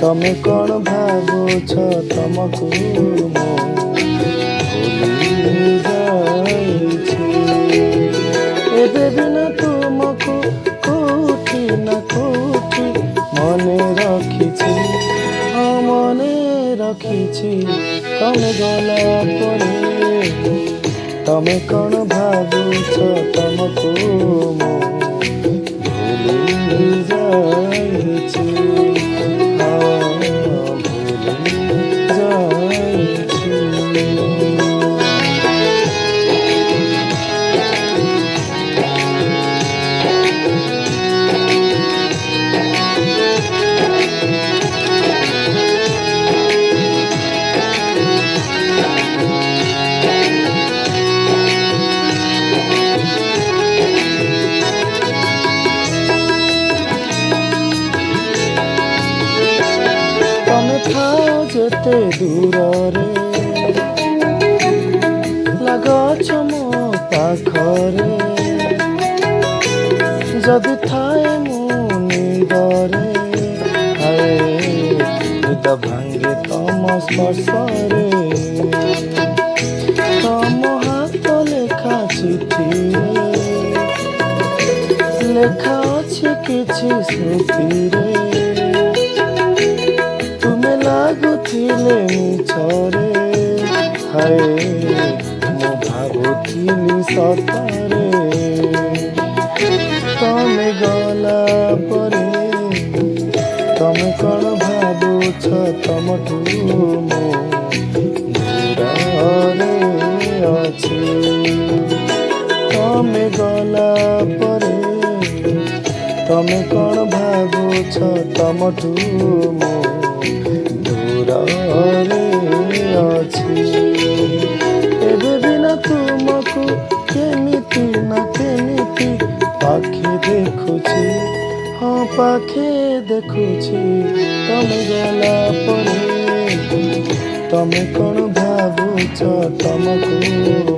ତମେ କ'ଣ ଭାବୁଛ ତମକୁ ମୁଁ ଭୁଲି ଯାଇଛି। ଏବେ ବି ନା ତୁମକୁ କୋଉଠି ନା କୋଉଠି ମନେ ରଖିଛି, ହଁ ମନେ ରଖିଛି। ତମେ ଗଲା ପରେ ତମେ କ'ଣ ଭାବୁଛ ତମକୁ ମୁଁ ଭୁଲି ଯାଇଛି। ତମେ ଥାଅ ଯେତେ ଦୂରରେ, ଲାଗଛ ମୋ ପାଖରେ। ଯଦି ଥାଏ ମୁଁ ନିଦରେ, ହାଏ ନିଦ ଭାଙ୍ଗେ ତମ ସ୍ପର୍ଶରେ। ତମ ହାତ ଲେଖା ଚିଠିରେ ଲେଖା ଅଛି କିଛି ସ୍ମୃତିରେ। ଲାଗୁଥିଲେ ମିଛରେ, ହାଏ ମୁଁ ଭାବୁଥିଲି ସତରେ। ତମେ ଗଲା ପରେ ତମେ କ'ଣ ଭାବୁଛ ତମଠୁ ମୁଁ ଦୂରରେ ଅଛି। ତମେ ଗଲା ପରେ ତମେ କ'ଣ ଭାବୁଛ ତମଠୁ ମୁଁ ଦୂରରେ ଅଛି। ଏବେ ବି ନା ତୁମକୁ କେମିତି ନା କେମିତି ପାଖେ ଦେଖୁଛି, ହଁ ପାଖେ ଦେଖୁଛି। ତମେ ଗଲା ପରେ ତମେ କ'ଣ ଭାବୁଛ ତମକୁ ମୁଁ